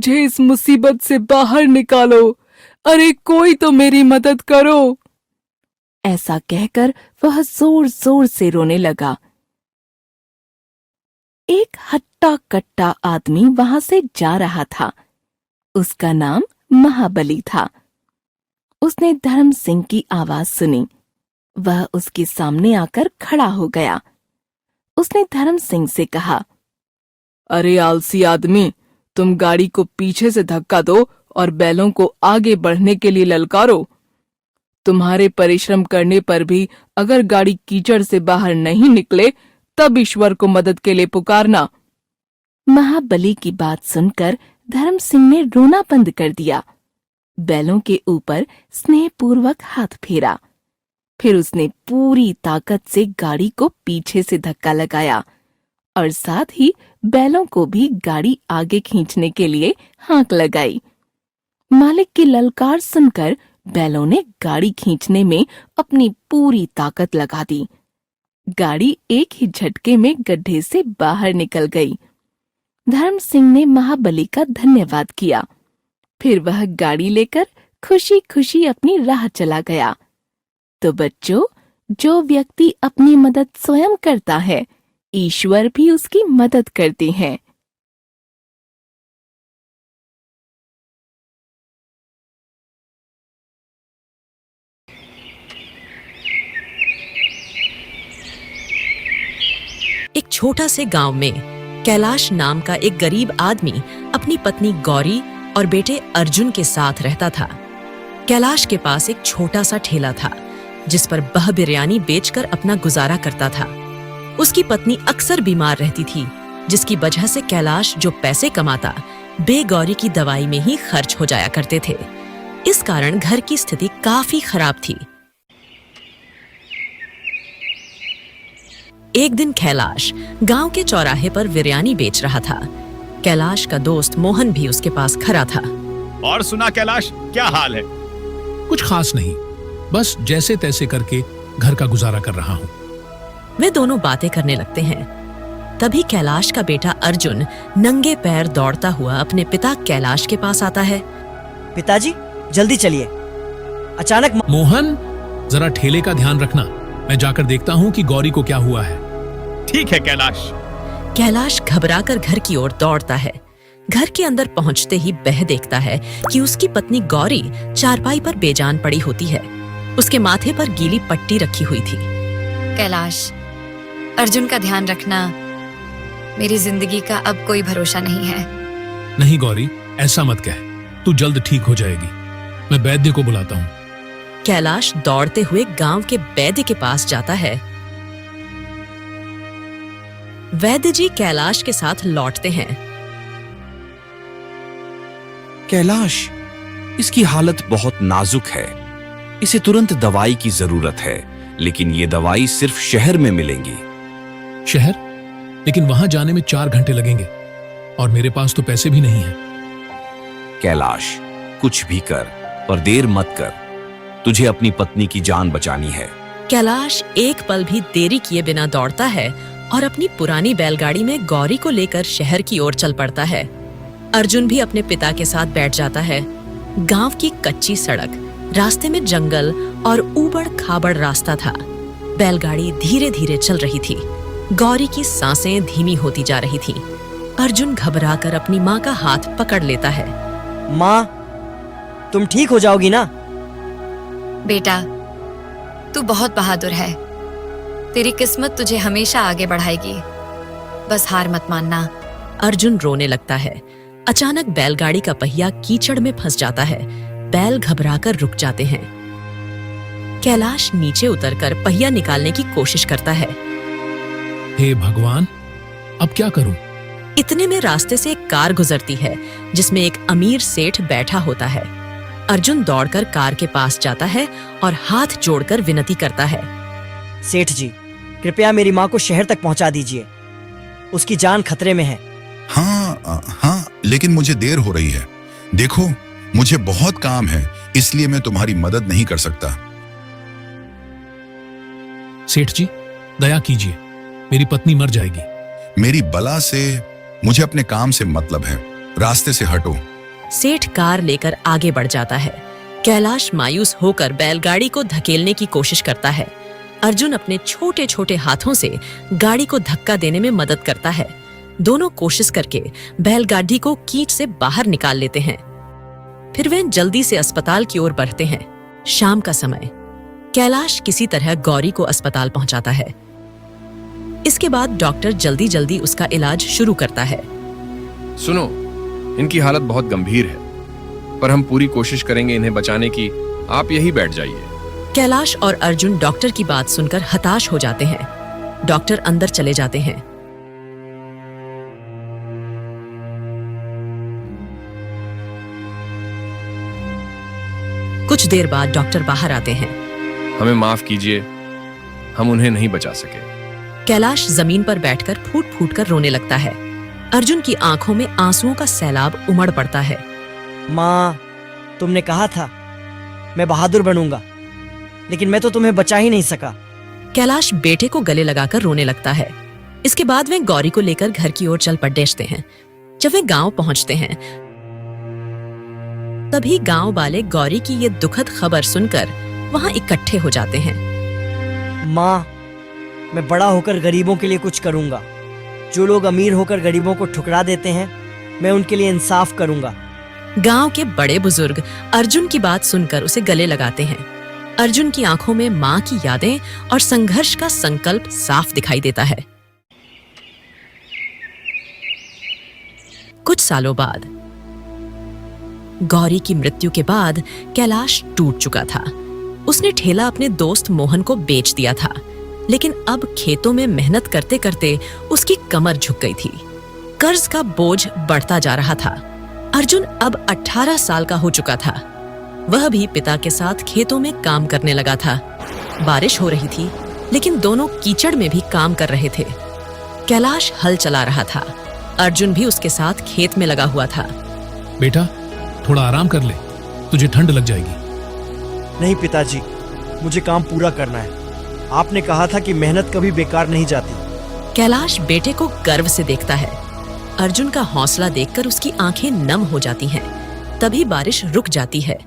मुझे इस मुसीबत से बाहर निकालो। अरे कोई तो मेरी मदद करो। ऐसा कहकर वह जोर जोर से रोने लगा। एक हट्टा कट्टा आदमी वहां से जा रहा था। उसका नाम महाबली था। उसने धर्म सिंह की आवाज सुनी। वह उसके सामने आकर खड़ा हो गया। उसने धर्म सिंह से कहा, अरे आलसी आदमी, तुम गाड़ी को पीछे से धक्का दो और बैलों को आगे बढ़ने के लिए ललकारो। तुम्हारे परिश्रम करने पर भी अगर गाड़ी कीचड़ से बाहर नहीं निकले तब ईश्वर को मदद के लिए पुकारना। महाबली की बात सुनकर धर्म सिंह ने रोना बंद कर दिया। बैलों के ऊपर स्नेहपूर्वक हाथ फेरा। फिर उसने पूरी ताकत से गाड़ी को पीछे से धक्का लगाया और साथ ही बैलों को भी गाड़ी आगे खींचने के लिए हाँक लगाई। मालिक की ललकार सुनकर बैलों ने गाड़ी खींचने में अपनी पूरी ताकत लगा दी। गाड़ी एक ही झटके में गड्ढे से बाहर निकल गई। धर्म सिंह ने महाबली का धन्यवाद किया। फिर वह गाड़ी लेकर खुशी खुशी अपनी राह चला गया। तो बच्चों, जो व्यक्ति अपनी मदद स्वयं करता है, ईश्वर भी उसकी मदद करते हैं। एक छोटा से गांव में कैलाश नाम का एक गरीब आदमी अपनी पत्नी गौरी और बेटे अर्जुन के साथ रहता था। कैलाश के पास एक छोटा सा ठेला था जिस पर वह बिरयानी बेचकर अपना गुजारा करता था। उसकी पत्नी अक्सर बीमार रहती थी, जिसकी वजह से कैलाश जो पैसे कमाता बेगौरी की दवाई में ही खर्च हो जाया करते थे। इस कारण घर की स्थिति काफी खराब थी। एक दिन कैलाश गांव के चौराहे पर बिरयानी बेच रहा था। कैलाश का दोस्त मोहन भी उसके पास खड़ा था। और सुना कैलाश, क्या हाल है? कुछ खास नहीं, बस जैसे तैसे करके घर का गुजारा कर रहा हूँ। वे दोनों बातें करने लगते हैं। तभी कैलाश का बेटा अर्जुन नंगे पैर दौड़ता हुआ अपने पिता कैलाश के पास आता है। पिताजी, जल्दी चलिए। अचानक मोहन, जरा ठेले का ध्यान रखना। मैं जाकर देखता हूँ कि गौरी को क्या हुआ है। ठीक है कैलाश। कैलाश घबराकर घर की ओर दौड़ता है। घर के अंदर पहुंचते ही वह देखता है कि उसकी पत्नी गौरी चारपाई पर बेजान पड़ी होती है। उसके माथे पर गीली पट्टी रखी हुई थी। कैलाश, अर्जुन का ध्यान रखना। मेरी जिंदगी का अब कोई भरोसा नहीं है। नहीं गौरी, ऐसा मत कह। तू जल्द ठीक हो जाएगी। मैं वैद्य को बुलाता हूँ। कैलाश दौड़ते हुए गांव के वैद्य के पास जाता है। वैद्य जी कैलाश के साथ लौटते हैं। कैलाश, इसकी हालत बहुत नाजुक है। इसे तुरंत दवाई की जरूरत है, लेकिन ये दवाई सिर्फ शहर में मिलेंगी। शहर? लेकिन वहां जाने में 4 घंटे लगेंगे और मेरे पास तो पैसे भी नहीं हैं। कैलाश, कुछ भी कर, पर देर मत कर। तुझे अपनी पत्नी की जान बचानी है। कैलाश एक पल भी देरी किए बिना दौड़ता है और अपनी पुरानी बैलगाड़ी में गौरी को लेकर शहर की ओर चल पड़ता है। अर्जुन भी अपने पिता के साथ बैठ जाता है। गांव की कच्ची सड़क, रास्ते में जंगल और ऊबड़ खाबड़ रास्ता था। बैलगाड़ी धीरे धीरे चल रही थी। गौरी की सांसें धीमी होती जा रही थीं। अर्जुन घबराकर अपनी माँ का हाथ पकड़ लेता है। माँ, तुम ठीक हो जाओगी ना? बेटा, तू बहुत बहादुर है। तेरी किस्मत तुझे हमेशा आगे बढ़ाएगी। बस हार मत मानना। अर्जुन रोने लगता है। अचानक बैलगाड़ी का पहिया कीचड़ में फंस जाता है। बैल घबराकर रुक जाते हैं। कैलाश नीचे उतरकर पहिया निकालने की कोशिश करता है। हे भगवान, अब क्या करूं? इतने में रास्ते से एक कार गुजरती है जिसमें एक अमीर सेठ बैठा होता है। अर्जुन दौड़कर कार के पास जाता है और हाथ जोड़कर विनती करता है। सेठ जी, कृपया मेरी माँ को शहर तक पहुँचा दीजिए। उसकी जान खतरे में है। हाँ, लेकिन मुझे देर हो रही है। देखो, मुझे बहुत काम है, इसलिए मैं तुम्हारी मदद नहीं कर सकता। सेठ जी, दया कीजिए, मेरी पत्नी मर जाएगी। मेरी बला से मुझे अपने काम से मतलब है। रास्ते से हटो, सेठ कार लेकर आगे बढ़ जाता है। कैलाश मायूस होकर बैलगाड़ी को धकेलने की कोशिश करता है। अर्जुन अपने छोटे छोटे हाथों से गाड़ी को धक्का देने में मदद करता है। दोनों कोशिश करके बैलगाड़ी को कीच से बाहर निकाल लेते हैं। फिर वे जल्दी से अस्पताल की ओर बढ़ते हैं। शाम का समय। कैलाश किसी तरह गौरी को अस्पताल पहुंचाता है। इसके बाद डॉक्टर जल्दी जल्दी उसका इलाज शुरू करता है। सुनो, इनकी हालत बहुत गंभीर है, पर हम पूरी कोशिश करेंगे इन्हें बचाने की। आप यहीं बैठ जाइए। कैलाश और अर्जुन डॉक्टर की बात सुनकर हताश हो जाते हैं। डॉक्टर अंदर चले जाते हैं। कुछ देर बाद डॉक्टर बाहर आते हैं। हमें माफ कीजिए, हम उन्हें नहीं बचा सके। कैलाश जमीन पर बैठकर फूट फूट कर रोने लगता है। अर्जुन की आंखों में आंसुओं का सैलाब उमड़ पड़ता है। माँ, तुमने कहा था मैं बहादुर बनूंगा, लेकिन मैं तो तुम्हें बचा ही नहीं सका। कैलाश बेटे को गले लगाकर रोने लगता है। इसके बाद वे गौरी को लेकर घर की ओर चल पड़ते हैं। जब वे गांव पहुंचते हैं, तभी गांव वाले गौरी की ये दुखद खबर सुनकर वहां इकट्ठे हो जाते हैं। माँ, मैं बड़ा होकर गरीबों के लिए कुछ करूंगा। जो लोग अमीर होकर गरीबों को ठुकरा देते हैं, मैं उनके लिए इंसाफ करूंगा। गांव के बड़े बुजुर्ग अर्जुन की बात सुनकर उसे गले लगाते हैं। अर्जुन की आंखों में मां की यादें और संघर्ष का संकल्प साफ दिखाई देता है। कुछ सालों बाद, गौरी की मृत्यु के बाद कैलाश टूट चुका था। उसने ठेला अपने दोस्त मोहन को बेच दिया था, लेकिन अब खेतों में मेहनत करते करते उसकी कमर झुक गई थी। कर्ज का बोझ बढ़ता जा रहा था। अर्जुन अब 18 साल का हो चुका था। वह भी पिता के साथ खेतों में काम करने लगा था। बारिश हो रही थी, लेकिन दोनों कीचड़ में भी काम कर रहे थे। कैलाश हल चला रहा था। अर्जुन भी उसके साथ खेत में लगा हुआ था। बेटा, थोड़ा आराम कर ले, तुझे ठंड लग जाएगी। नहीं पिताजी, मुझे काम पूरा करना है। आपने कहा था कि मेहनत कभी बेकार नहीं जाती। कैलाश बेटे को गर्व से देखता है। अर्जुन का हौसला देखकर उसकी आंखें नम हो जाती हैं। तभी बारिश रुक जाती है।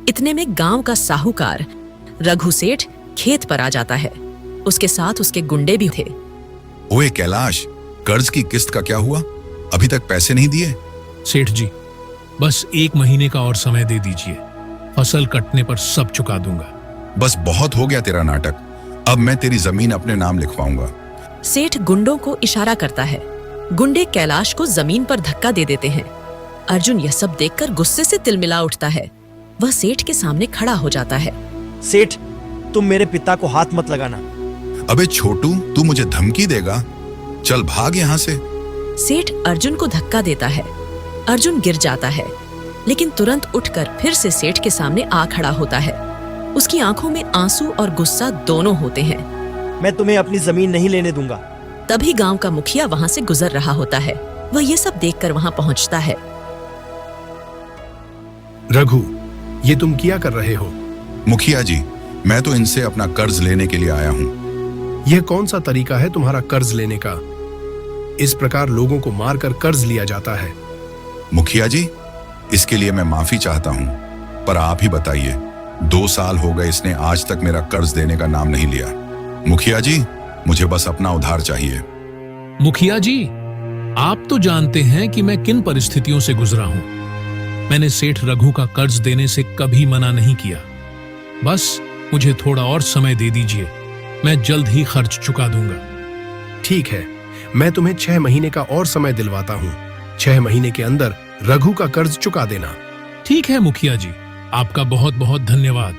इतने में गांव का साहूकार रघु सेठ खेत पर आ जाता है। उसके साथ उसके गुंडे भी थे। ओए कैलाश, कर्ज की किस्त का क्या हुआ? अभी तक पैसे नहीं दिए? सेठ जी, बस 1 महीने का और समय दे दीजिए। फसल कटने पर सब चुका दूंगा। बस बहुत हो गया तेरा नाटक। अब मैं तेरी जमीन अपने नाम लिखवाऊंगा। सेठ गुंडों को इशारा करता है। गुंडे कैलाश को जमीन पर धक्का दे देते हैं। अर्जुन यह सब देखकर गुस्से से तिलमिला उठता है। वह सेठ के सामने खड़ा हो जाता है। सेठ, तुम मेरे पिता को हाथ मत लगाना। अबे छोटू, तू मुझे धमकी देगा? चल भाग यहाँ से। सेठ अर्जुन को धक्का देता है। अर्जुन गिर जाता है, लेकिन तुरंत उठकर फिर से सेठ के सामने आ खड़ा होता है। उसकी आंखों में आंसू और गुस्सा दोनों होते हैं। मैं तुम्हें अपनी जमीन नहीं लेने दूंगा। तभी गांव का मुखिया वहां से गुजर रहा होता है। वह ये सब देखकर वहां पहुंचता है। रघु, ये तुम क्या कर रहे हो? मुखिया जी, मैं तो इनसे अपना कर्ज लेने के लिए आया हूँ। यह कौन सा तरीका है तुम्हारा कर्ज लेने का? इस प्रकार लोगों को मारकर कर्ज लिया जाता है। मुखिया जी, इसके लिए मैं माफी चाहता हूँ, पर आप ही बताइए, 2 साल हो गए इसने आज तक मेरा कर्ज देने का नाम नहीं लिया। मुखिया जी, मुझे बस अपना उधार चाहिए। मुखिया जी, आप तो जानते हैं कि मैं किन परिस्थितियों से गुजरा हूं। मैंने सेठ रघु का कर्ज देने से कभी मना नहीं किया। बस मुझे थोड़ा और समय दे दीजिए, मैं जल्द ही खर्च चुका दूंगा। ठीक है, मैं तुम्हें 6 महीने का और समय दिलवाता हूँ। 6 महीने के अंदर रघु का कर्ज चुका देना। ठीक है मुखिया जी, आपका बहुत बहुत धन्यवाद।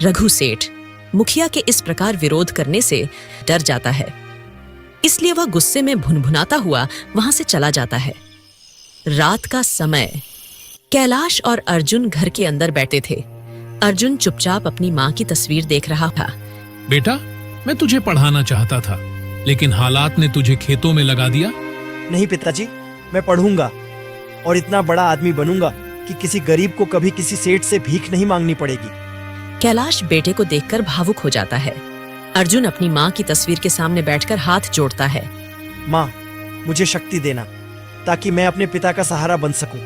रघु सेठ मुखिया के इस प्रकार विरोध करने से डर जाता है, इसलिए वह गुस्से में भुनभुनाता हुआ वहां से चला जाता है। रात का समय। कैलाश और अर्जुन घर के अंदर बैठे थे। अर्जुन चुपचाप अपनी माँ की तस्वीर देख रहा था। बेटा, मैं तुझे पढ़ाना चाहता था, लेकिन हालात ने तुझे खेतों में लगा दिया। नहीं पिताजी, मैं पढ़ूंगा और इतना बड़ा आदमी बनूंगा कि किसी गरीब को कभी किसी सेठ से भीख नहीं मांगनी पड़ेगी। कैलाश बेटे को देखकर भावुक हो जाता है। अर्जुन अपनी माँ की तस्वीर के सामने बैठकर हाथ जोड़ता है। माँ, मुझे शक्ति देना ताकि मैं अपने पिता का सहारा बन सकूं।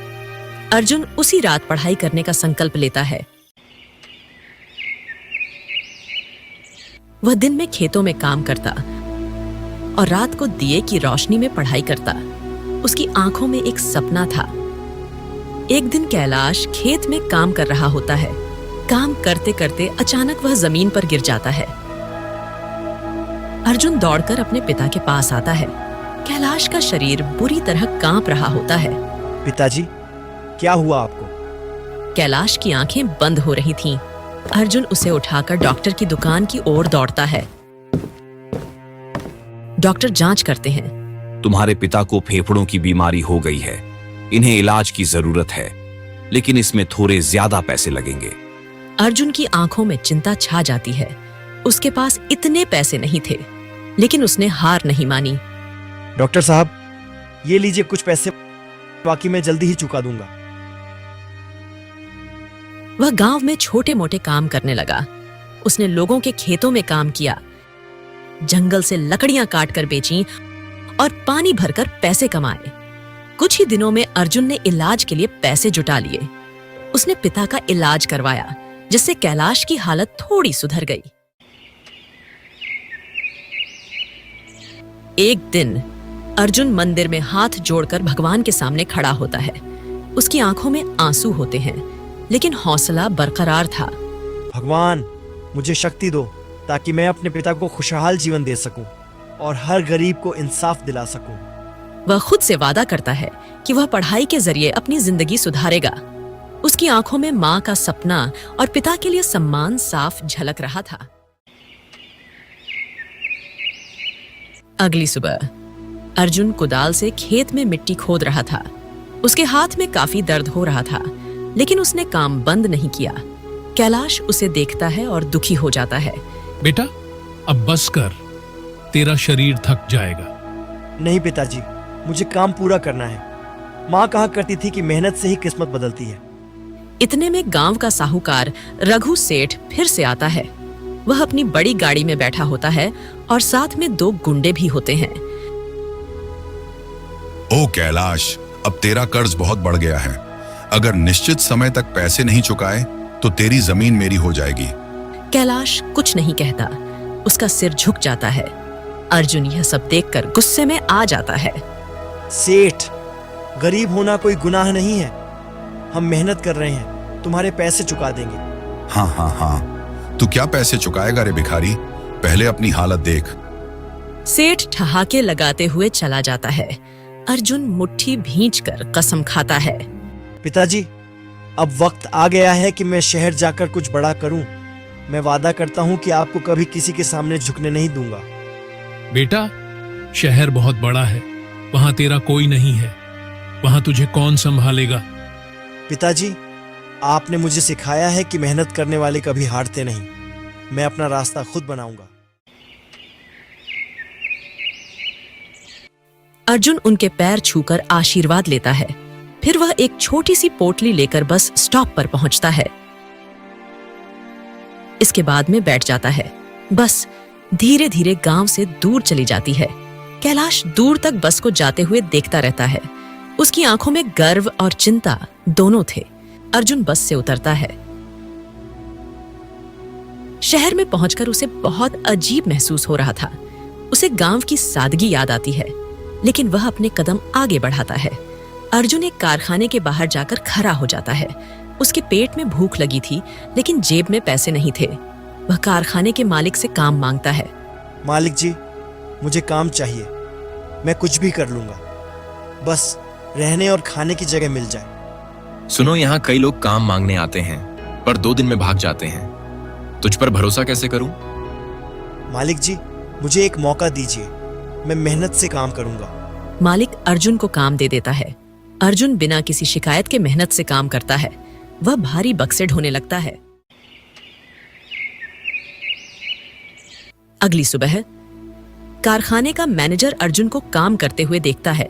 अर्जुन उसी रात पढ़ाई करने का संकल्प लेता है। वह दिन में खेतों में काम करता और रात को दिए की रोशनी में पढ़ाई करता। उसकी आंखों में एक सपना था। एक दिन कैलाश खेत में काम कर रहा होता है। काम करते करते अचानक वह जमीन पर गिर जाता है। अर्जुन दौड़कर अपने पिता के पास आता है। कैलाश का शरीर बुरी तरह कांप रहा होता है। पिताजी, क्या हुआ आपको? कैलाश की आंखें बंद हो रही थीं। अर्जुन उसे उठाकर डॉक्टर की दुकान की ओर दौड़ता है। डॉक्टर जांच करते हैं। तुम्हारे पिता को फेफड़ों की बीमारी हो गई है। इन्हें इलाज की जरूरत है, लेकिन इसमें थोड़े ज्यादा पैसे लगेंगे। अर्जुन की आंखों में चिंता छा जाती है। उसके पास इतने पैसे नहीं थे, लेकिन उसने हार नहीं मानी। डॉक्टर साहब, ये लीजिए कुछ पैसे, बाकी मैं जल्दी ही चुका दूंगा। वह गांव में छोटे मोटे काम करने लगा। उसने लोगों के खेतों में काम किया, जंगल से लकड़ियां काटकर बेची और पानी भरकर पैसे कमाए। कुछ ही दिनों में अर्जुन ने इलाज के लिए पैसे जुटा लिए। उसने पिता का इलाज करवाया, जिससे कैलाश की हालत थोड़ी सुधर गई। एक दिन अर्जुन मंदिर में हाथ जोड़कर भगवान के सामने खड़ा होता है। उसकी आंखों में आंसू होते हैं, लेकिन हौसला बरकरार था। भगवान, मुझे शक्ति दो ताकि मैं अपने पिता को खुशहाल जीवन दे सकूं और हर गरीब को इंसाफ दिला सकूं। वह खुद से वादा करता है कि वह पढ़ाई के जरिए अपनी जिंदगी सुधारेगा। उसकी आंखों में मां का सपना और पिता के लिए सम्मान साफ झलक रहा था। अगली सुबह अर्जुन कुदाल से खेत में मिट्टी खोद रहा था। उसके हाथ में काफी दर्द हो रहा था, लेकिन उसने काम बंद नहीं किया। कैलाश उसे देखता है और दुखी हो जाता है। बेटा, अब बस कर, तेरा शरीर थक जाएगा। नहीं पिताजी, मुझे काम पूरा करना है। माँ कहा करती थी कि मेहनत से ही किस्मत बदलती है। इतने में गांव का साहूकार रघु सेठ फिर से आता है। वह अपनी बड़ी गाड़ी में बैठा होता है और साथ में 2 गुंडे भी होते हैं। ओ कैलाश, अब तेरा कर्ज बहुत बढ़ गया है। अगर निश्चित समय तक पैसे नहीं चुकाए तो तेरी जमीन मेरी हो जाएगी। कैलाश कुछ नहीं कहता। उसका सिर झुक जाता है। अर्जुन यह सब देखकर गुस्से में आ जाता है। सेठ, गरीब होना कोई गुनाह नहीं है। हम मेहनत कर रहे हैं, तुम्हारे पैसे चुका देंगे। हाँ हाँ हाँ, तू क्या पैसे चुकाएगा रे भिखारी? पहले अपनी हालत देख। सेठ ठहाके लगाते हुए चला जाता है। अर्जुन मुट्ठी भींचकर कसम खाता है। पिताजी, अब वक्त आ गया है कि मैं शहर जाकर कुछ बड़ा करूं। मैं वादा करता हूं कि आपको कभी किसी के सामने झुकने नहीं दूंगा। बेटा, शहर बहुत बड़ा है, वहां तेरा कोई नहीं है। वहां तुझे कौन संभालेगा? पिताजी, आपने मुझे सिखाया है कि मेहनत करने वाले कभी हारते नहीं। मैं अपना रास्ता खुद बनाऊंगा। अर्जुन उनके पैर छूकर आशीर्वाद लेता है। फिर वह एक छोटी सी पोटली लेकर बस स्टॉप पर पहुंचता है। इसके बाद में बैठ जाता है। बस धीरे धीरे गांव से दूर चली जाती है। कैलाश दूर तक बस को जाते हुए देखता रहता है। उसकी आंखों में गर्व और चिंता दोनों थे। अर्जुन बस से उतरता है। शहर में पहुंचकर उसे बहुत अजीब महसूस हो रहा था। उसे गांव की सादगी याद आती है, लेकिन वह अपने कदम आगे बढ़ाता है। अर्जुन एक कारखाने के बाहर जाकर खड़ा हो जाता है। उसके पेट में भूख लगी थी, लेकिन जेब में पैसे नहीं थे। वह कारखाने के मालिक से काम मांगता है। मालिक जी, मुझे काम चाहिए। मैं कुछ भी कर लूंगा, बस रहने और खाने की जगह मिल जाए। सुनो, यहाँ कई लोग काम मांगने आते हैं, पर 2 दिन में भाग जाते हैं। तुझ पर भरोसा कैसे करूं? मालिक जी, मुझे एक मौका दीजिए। मैं मेहनत से काम करूंगा। मालिक अर्जुन को काम दे देता है। अर्जुन बिना किसी शिकायत के मेहनत से काम करता है। वह भारी बक्से ढोने लगता है। अगली सुबह कारखाने का मैनेजर अर्जुन को काम करते हुए देखता है।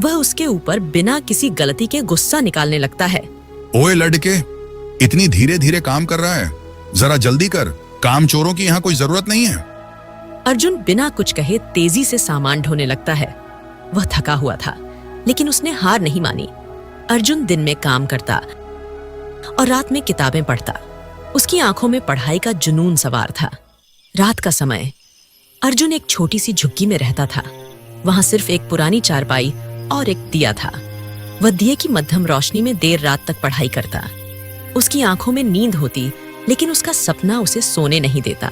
वह उसके ऊपर बिना किसी गलती के गुस्सा निकालने लगता है। ओए लड़के, इतनी धीरे धीरे काम कर रहा है, जरा जल्दी कर। काम चोरों की यहाँ कोई जरूरत नहीं है। अर्जुन बिना कुछ कहे तेजी से सामान ढोने लगता है। वह थका हुआ था, लेकिन उसने हार नहीं मानी। अर्जुन दिन में काम करता और रात में किताबें पढ़ता। उसकी आंखों में पढ़ाई का जुनून सवार था। रात का समय अर्जुन एक छोटी सी झुग्गी में रहता था। वहां सिर्फ एक पुरानी चारपाई और एक दिया था। वह दिए की मध्यम रोशनी में देर रात तक पढ़ाई करता। उसकी आंखों में नींद होती, लेकिन उसका सपना उसे सोने नहीं देता।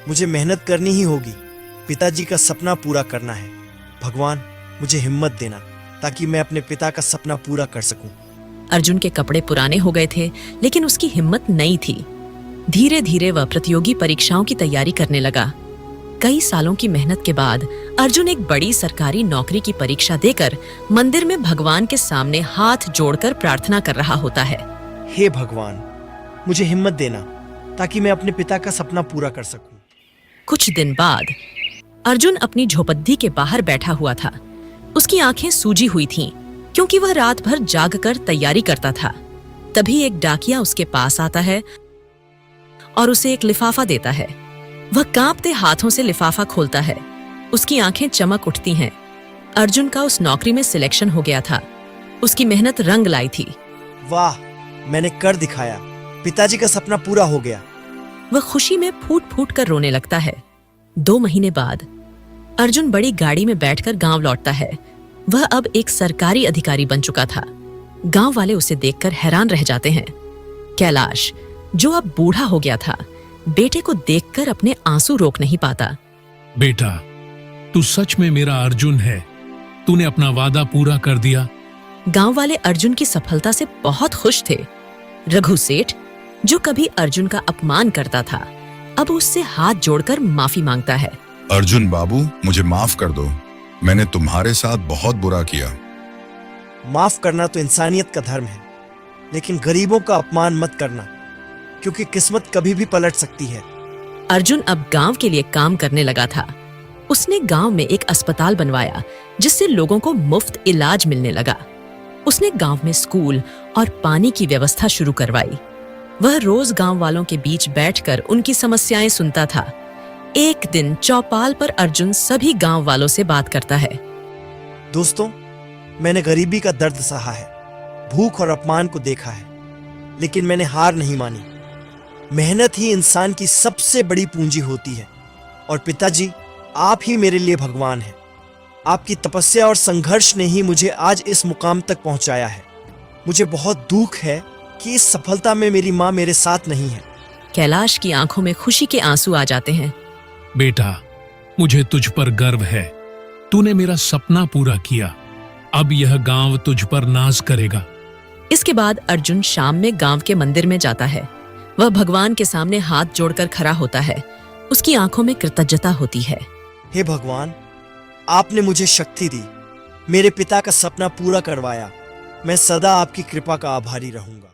मुझे मेहनत करनी ही होगी। पिताजी का सपना पूरा करना है। भगवान, मुझे हिम्मत देना ताकि मैं अपने पिता का सपना पूरा कर सकूं। अर्जुन के कपड़े पुराने हो गए थे, लेकिन उसकी हिम्मत नई थी। धीरे धीरे वह प्रतियोगी परीक्षाओं की तैयारी करने लगा। कई सालों की मेहनत के बाद अर्जुन एक बड़ी सरकारी नौकरी की परीक्षा देकर मंदिर में भगवान के सामने हाथ जोड़कर प्रार्थना कर रहा होता है। हे भगवान, मुझे हिम्मत देना ताकि मैं अपने पिता का सपना पूरा कर सकूं। कुछ दिन बाद अर्जुन अपनी झोपड़ी के बाहर बैठा हुआ था। उसकी आंखें सूजी हुई थीं, क्योंकि वह रात भर जागकर तैयारी करता था। तभी एक डाकिया उसके पास आता है और उसे एक लिफाफा देता है। वह कांपते हाथों से लिफाफा खोलता है। उसकी आंखें चमक उठती हैं। अर्जुन का उस नौकरी में सिलेक्शन हो गया था। उसकी मेहनत रंग लाई थी। वाह, मैंने कर दिखाया। पिताजी का सपना पूरा हो गया। वह खुशी में फूट फूट कर रोने लगता है। 2 महीने बाद अर्जुन बड़ी गाड़ी में बैठकर गांव लौटता है। वह अब एक सरकारी अधिकारी बन चुका था। गांव वाले उसे देखकर हैरान रह जाते हैं। कैलाश, जो अब बूढ़ा हो गया था, बेटे को देखकर अपने आंसू रोक नहीं पाता। बेटा, तू सच में मेरा अर्जुन है। तूने अपना वादा पूरा कर दिया। गांव वाले अर्जुन की सफलता से बहुत खुश थे। रघु सेठ, जो कभी अर्जुन का अपमान करता था, अब उससे हाथ जोड़कर माफी मांगता है। अर्जुन बाबू, मुझे माफ कर दो। मैंने तुम्हारे साथ बहुत बुरा किया। माफ करना तो इंसानियत का धर्म है, लेकिन गरीबों का अपमान मत करना, क्योंकि किस्मत कभी भी पलट सकती है। अर्जुन अब गांव के लिए काम करने लगा था। उसने गांव में एक अस्पताल बनवाया, जिससे लोगों को मुफ्त इलाज मिलने लगा। उसने गांव में स्कूल और पानी की व्यवस्था शुरू करवाई। वह रोज गांव वालों के बीच बैठकर उनकी समस्याएं सुनता था। एक दिन चौपाल पर अर्जुन सभी गांव वालों से बात करता है। दोस्तों, मैंने गरीबी का दर्द सहा है, भूख और अपमान को देखा है, लेकिन मैंने हार नहीं मानी। मेहनत ही इंसान की सबसे बड़ी पूंजी होती है, और पिताजी, आप ही मेरे लिए भगवान हैं। आपकी तपस्या और संघर्ष ने ही मुझे आज इस मुकाम तक पहुंचाया है। मुझे बहुत दुख है कि इस सफलता में मेरी माँ मेरे साथ नहीं है। कैलाश की आंखों में खुशी के आंसू आ जाते हैं। बेटा, मुझे तुझ पर गर्व है। तूने मेरा सपना पूरा किया। अब यह गांव तुझ पर नाज करेगा। इसके बाद अर्जुन शाम में गांव के मंदिर में जाता है। वह भगवान के सामने हाथ जोड़कर खड़ा होता है। उसकी आंखों में कृतज्ञता होती है। हे भगवान, आपने मुझे शक्ति दी, मेरे पिता का सपना पूरा करवाया। मैं सदा आपकी कृपा का आभारी रहूंगा।